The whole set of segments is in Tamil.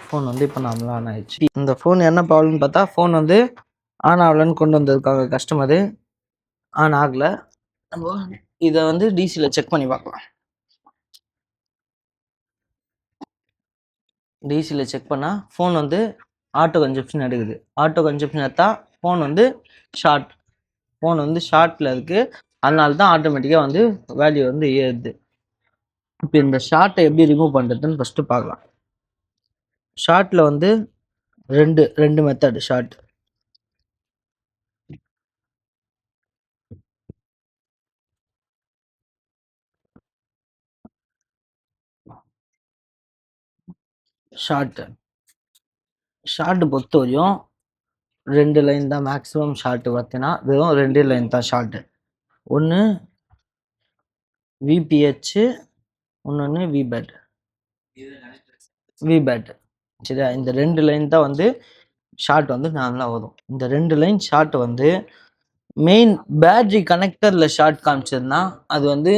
ஃபோன் வந்து இப்போ நார்மலாக ஆன் ஆயிடுச்சு. இந்த ஃபோன் என்ன ப்ராப்ளம்னு பார்த்தா, ஃபோன் வந்து ஆன் ஆகலன்னு கொண்டு வந்திருக்காங்க கஸ்டமரு. ஆன் ஆகலை. நம்ம இதை வந்து டிசியில் செக் பண்ணி பார்க்கலாம். டிசியில் செக் பண்ணால் ஃபோன் வந்து ஆட்டோ கன்சப்ஷன் எடுக்குது. ஆட்டோ கன்சப்ஷன் எடுத்தால் ஃபோன் வந்து ஷார்ட். ஃபோன் வந்து ஷார்ட்டில் இருக்குது. அதனால தான் ஆட்டோமேட்டிக்காக வந்து வேல்யூ வந்து ஏறுது. இப்போ இந்த ஷார்ட்டை எப்படி ரிமூவ் பண்ணுறதுன்னு ஃபஸ்ட்டு பார்க்கலாம். ஷார்ட்டில் வந்து ரெண்டு மெத்தட் ஷார்ட். ஷார்ட்டு பொறுத்த வரையும் 2 லைன் தான் மேக்ஸிமம் ஷார்ட்டு. பார்த்தீங்கன்னா வெறும் 2 லைன் தான் ஷார்ட்டு. ஒன்று விபிஹெச், இன்னொன்று விபேட். சரியா? இந்த 2 லைன் தான் வந்து ஷார்ட் வந்து நார்மலாக வரும். இந்த 2 லைன் ஷார்ட் வந்து மெயின் பேட்ரி கனெக்டரில் ஷார்ட் காமிச்சதுன்னா அது வந்து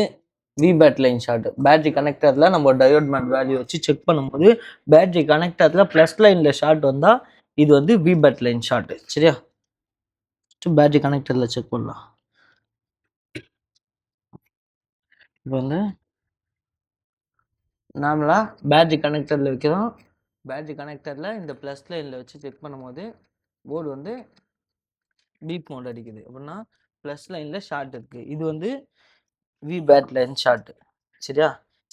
விபேட் லைன் ஷார்ட். பேட்ரி கனெக்டரில் நம்ம டயோட் மேட் வேல்யூ வச்சு செக் பண்ணும்போது பேட்ரி கனெக்டரில் ப்ளஸ் லைனில் ஷார்ட் வந்தால் இது வந்து விபேட் லைன் ஷார்ட். சரியா? பேட்ரி கனெக்டரில் செக் பண்ணலாம். இப்போ வந்து நார்மலாக பேட்ரி கனெக்டரில் வைக்கிறோம். பேட்ரி கனெக்டரில் இந்த ப்ளஸ் லைனில் வச்சு செக் பண்ணும்போது போர்டு வந்து பீப் மோட் அடிக்குது. அப்படின்னா ப்ளஸ் லைனில் ஷார்ட் இருக்குது. இது வந்து விபேட் லைன் ஷார்ட். சரியா?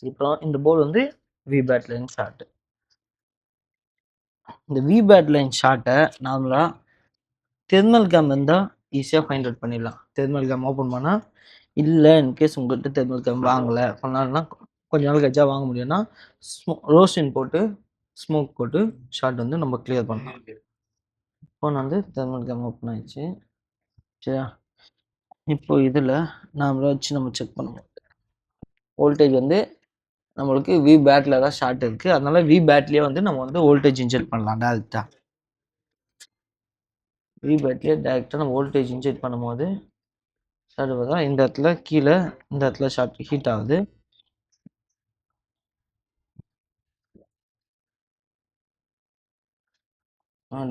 இப்போ இந்த போர்டு வந்து விபேட் லைன் ஷார்ட். இந்த விபேட் லைன் ஷார்ட்டை நார்மலாக தெர்மல் கேம் இருந்தால் ஈஸியாக ஃபைண்ட் அவுட் பண்ணிடலாம். தெர்மல் கேம் ஓப்பன் பண்ணால் இல்லை இன்கேஸ் உங்கள்கிட்ட தெர்மல் கேம் வாங்கலை பண்ணாலும்னா கொஞ்ச நாள் கழிச்சா வாங்க முடியும்னா ரோஸ்டின் போட்டு ஸ்மோக் போட்டு ஷார்ட் வந்து நம்ம கிளியர் பண்ணலாம். ஃபோன் வந்து தெர்மல் கேம் ஓப்பன் ஆயிடுச்சு. சரியா? இப்போ இதில் நாமளை வச்சு நம்ம செக் பண்ணுவோம். வோல்டேஜ் வந்து நம்மளுக்கு வி பேட்டில் தான் ஷார்ட் இருக்குது. அதனால வி பேட்லேயே வந்து நம்ம வந்து வோல்டேஜ் இன்ஜெக்ட் பண்ணலாம் டேரெக்டாக. வி பேட்லேயே டேரெக்டாக நம்ம வோல்டேஜ் இன்ஜெக்ட் பண்ணும்போது ஷார்ட் பார்த்தா இந்த இடத்துல கீழே இந்த இடத்துல ஷார்ட் ஹீட் ஆகுது.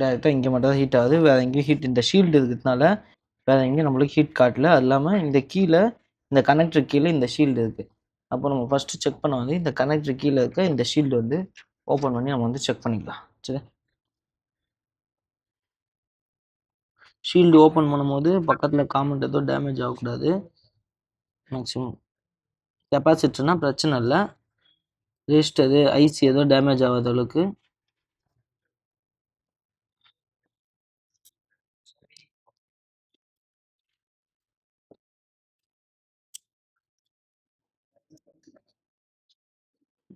டேரெக்டாக இங்கே மட்டும் தான் ஹீட் ஆகுது. வேறு எங்கேயும் ஹீட் இந்த ஷீல்டு இருக்கிறதுனால வேறு எங்கேயும் நம்மளுக்கு ஹீட் காட்டல. அது இல்லாமல் இந்த கீழே இந்த கனெக்டர் கீழே இந்த ஷீல்டு இருக்குது. அப்போ நம்ம ஃபஸ்ட்டு செக் பண்ண வந்து இந்த கனெக்டர் கீழே இருக்க இந்த ஷீல்டு வந்து ஓப்பன் பண்ணி நம்ம வந்து செக் பண்ணிக்கலாம். சரி, ஷீல்டு ஓப்பன் பண்ணும்போது பக்கத்தில் காமெண்ட் எதுவும் டேமேஜ் ஆகக்கூடாது. மேக்ஸிமம் கெப்பாசிட்டர்னால் பிரச்சனை இல்லை. ரெஜிஸ்டரு ஐசி எதுவும் டேமேஜ் ஆகாத அளவுக்கு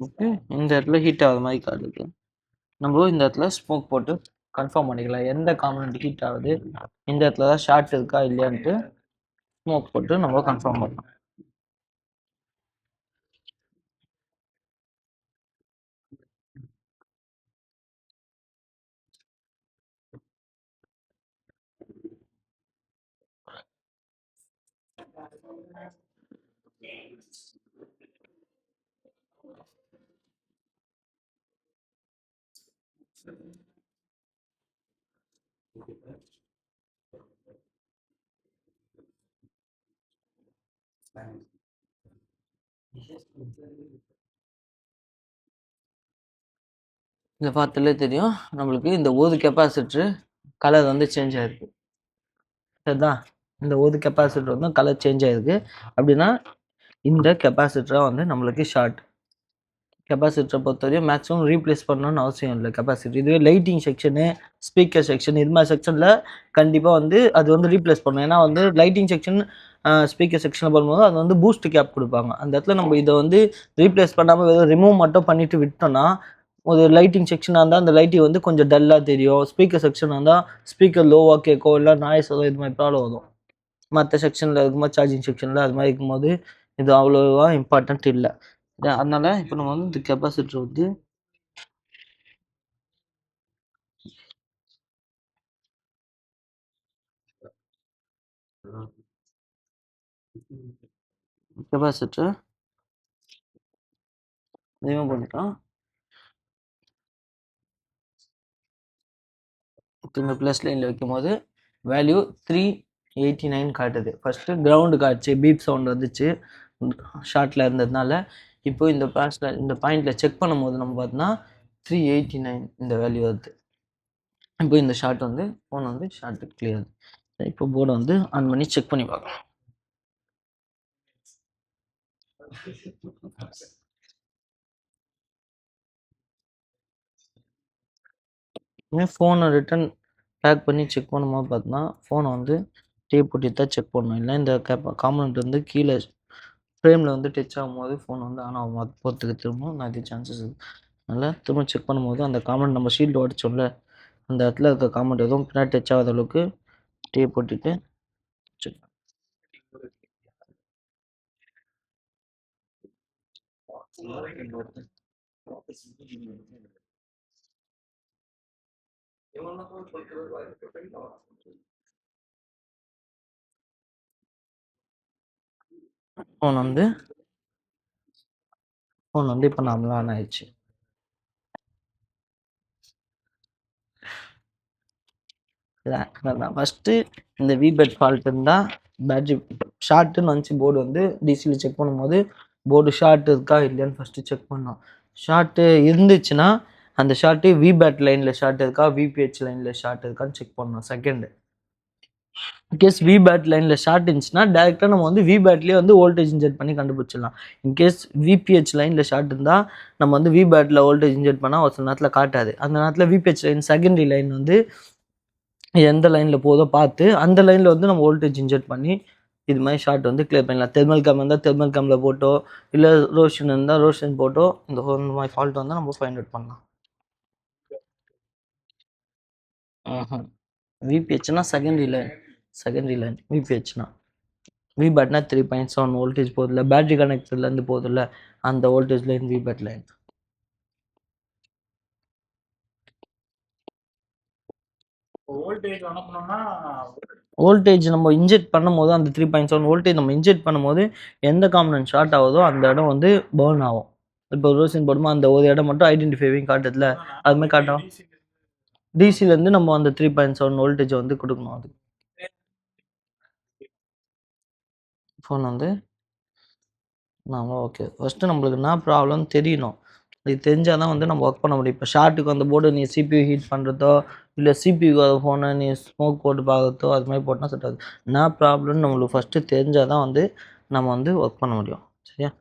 ஓகே. இந்த இடத்துல ஹீட் ஆகுற மாதிரி காட்டுது. நம்ம இந்த இடத்துல ஸ்மோக் போட்டு கன்ஃபார்ம் பண்ணிக்கலாம் எந்த காம்பனண்ட் ஹீட் ஆகுது, இந்த இடத்துல தான் ஷார்ட் இருக்கா இல்லையான்ட்டு ஸ்மோக் போட்டு நம்ம கன்ஃபார்ம் பண்ணலாம். இதை பார்த்தாலே தெரியும் நம்மளுக்கு இந்த ஒரு கெப்பாசிட்டரு கலர் வந்து சேஞ்ச் ஆகிருக்கு. சரிதான்? இந்த ஒரு கெப்பாசிட்டர் வந்து கலர் சேஞ்ச் ஆகிருக்கு. அப்படின்னா இந்த கெப்பாசிட்டராக வந்து நம்மளுக்கு ஷார்ட். கெப்பாசிட்டரை பொறுத்தவரையும் மேக்ஸிமம் ரீப்ளேஸ் பண்ணணும்னு அவசியம் இல்லை கெப்பாசிட்டர். இதுவே லைட்டிங் செக்ஷனு, ஸ்பீக்கர் செக்ஷன் இது மாதிரி செக்ஷனில் கண்டிப்பாக வந்து அது வந்து ரீப்ளேஸ் பண்ணணும். ஏன்னா வந்து லைட்டிங் செக்ஷன் ஸ்பீக்கர் செக்ஷனில் பண்ணும்போது அது வந்து பூஸ்ட் கேப் கொடுப்பாங்க. அந்த இடத்துல நம்ம இதை வந்து ரீப்ளேஸ் பண்ணாமல் வெறும் ரிமூவ் மட்டும் பண்ணிவிட்டு விட்டோம்னா ஒரு லைட்டிங் செக்ஷனாக இருந்தால் அந்த லைட்டிங் வந்து கொஞ்சம் டல்லாக தெரியும். ஸ்பீக்கர் செக்ஷனாக இருந்தால் ஸ்பீக்கர் லோவாக கேட்கும், இல்லை நாய்ஸ் வரும், இது மாதிரி ப்ராப்ளம் வரும். மற்ற செக்ஷனில் இருக்கும்போது சார்ஜிங் செக்ஷனில் அது மாதிரி இருக்கும்போது இது அவ்வளோவா இம்பார்ட்டன்ட் இல்லை. அதனால இப்போ நம்ம வந்து இந்த கெப்பாசிட்டர் வந்து கெப்பாசிட்டர் ரிமூவ் பண்ணிட்டோம். இந்த ப்ளஸ் லைனில் வைக்கும்போது வேல்யூ 389 காட்டுது. ஃபஸ்ட்டு கிரவுண்டு காட்டுச்சு, பீப் சவுண்ட் வந்துச்சு ஷார்ட்டில் இருந்ததுனால. இப்போ இந்த பாயிண்டில் செக் பண்ணும்போது நம்ம பார்த்தோன்னா 389 இந்த வேல்யூ வருது. இப்போ இந்த ஷார்ட் வந்து ஃபோன் வந்து ஷார்ட்டு கிளியர். இப்போ போர்டை வந்து ஆன் பண்ணி செக் பண்ணி பார்க்கலாம். ஃபோனை ரிட்டன் பேக் பண்ணி செக் பண்ணும்போது பார்த்தோன்னா ஃபோனை வந்து டேப் போட்டு தான் செக் பண்ணணும். இல்லை இந்த காம்பனண்ட் வந்து கீழே ஃப்ரேமில் வந்து டச் ஆகும்போது ஃபோன் வந்து ஆன் ஆகும். அது போகிறதுக்கு திரும்ப நிறைய சான்சஸ் இருக்குது. அதனால் திரும்ப செக் பண்ணும்போது அந்த காம்பனண்ட் நம்ம ஷீல்டு உடச்சோம்ல, அந்த இடத்துல இருக்க காம்பனண்ட் எதுவும் பின்னாடி டச் ஆகாத அளவுக்கு டேப் போட்டுட்டு செக் ஃபோன் வந்து இப்போ நார்மலாக ஆன் ஆயிடுச்சு. ஃபஸ்ட்டு இந்த விபெட் ஃபால்ட் இருந்தால் பேட்ரி ஷார்ட்டுன்னு வந்துச்சு. போர்டு வந்து டிசியில் செக் பண்ணும்போது போர்டு ஷார்ட் இருக்கா இல்லையான்னு ஃபஸ்ட்டு செக் பண்ணோம். ஷார்ட்டு இருந்துச்சுன்னா அந்த ஷார்ட்டு விபேட் லைனில் ஷார்ட் இருக்கா விபிஹெச் லைனில் ஷார்ட் இருக்கான்னு செக் பண்ணோம். செகண்டு, இன்கேஸ் விபேட் லைனில் ஷார்ட் இருந்துச்சுன்னா டேரெக்டாக நம்ம வந்து விபேட்லேயே வந்து வோல்டேஜ் இன்ஜெக்ட் பண்ணி கண்டுபிடிச்சிடலாம். இன்கேஸ் விபிஹெச் லைனில் ஷார்ட் இருந்தால் நம்ம வந்து விபேட்டில் வோல்டேஜ் இன்ஜெக்ட் பண்ணால் ஒரு சில நேரத்தில் காட்டாது. அந்த நேரத்தில் விபிஹெச் லைன் செகண்டரி லைன் வந்து எந்த லைனில் போதோ பார்த்து அந்த லைனில் வந்து நம்ம வோல்டேஜ் இன்ஜெக்ட் பண்ணி இது மாதிரி ஷார்ட் வந்து கிளியர் பண்ணலாம். தெர்மல் கேம் இருந்தால் தெர்மல் கேமில் போட்டோ, இல்லை ரோஷன் இருந்தால் ரோஷன் போட்டோ இந்த மாதிரி ஃபால்ட் வந்து நம்ம ஃபைண்ட் அவுட் பண்ணலாம். விபிஹெச்னா செகண்டரி லைன் விபிஹெச்னா விபேட்னா 3.7 வோல்டேஜ் போதில்ல, பேட்டரி கனெக்டர்லேருந்து போதில்ல, அந்த voltage line VBAT line. Voltage நம்ம இன்ஜெக்ட் பண்ணும்போது அந்த 3.7 வோல்டேஜ் நம்ம இன்ஜெக்ட் பண்ணும்போது எந்த காம்பனன்ட் ஷார்ட் ஆகுதோ அந்த இடம் வந்து பர்ன் ஆகும். இப்போ ரோஷன் போடுமா அந்த ஒரு இடம் மட்டும் ஐடென்டிஃபைவிங் காட்டுதுல, அதுமாதிரி காட்டும். டிசிலேருந்து நம்ம அந்த 3.7 வோல்டேஜ் வந்து கொடுக்கணும். அது ஃபோன் வந்து ஓகே, ஃபஸ்ட்டு நம்மளுக்கு என்ன ப்ராப்ளம் தெரியணும். இது தெரிஞ்சால் தான் வந்து நம்ம ஒர்க் பண்ண முடியும். இப்போ ஷார்ட்டுக்கு அந்த போர்டு நீ சிபியூ ஹீட் பண்ணுறதோ, இல்லை சிபியூ ஃபோனை நீ ஸ்மோக் போட்டு பார்க்குறதோ அது மாதிரி போட்டால் செட் ஆகுது. என்ன ப்ராப்ளம்னு நம்மளுக்கு ஃபஸ்ட்டு தெரிஞ்சால் தான் வந்து நம்ம வந்து ஒர்க் பண்ண முடியும். சரியா?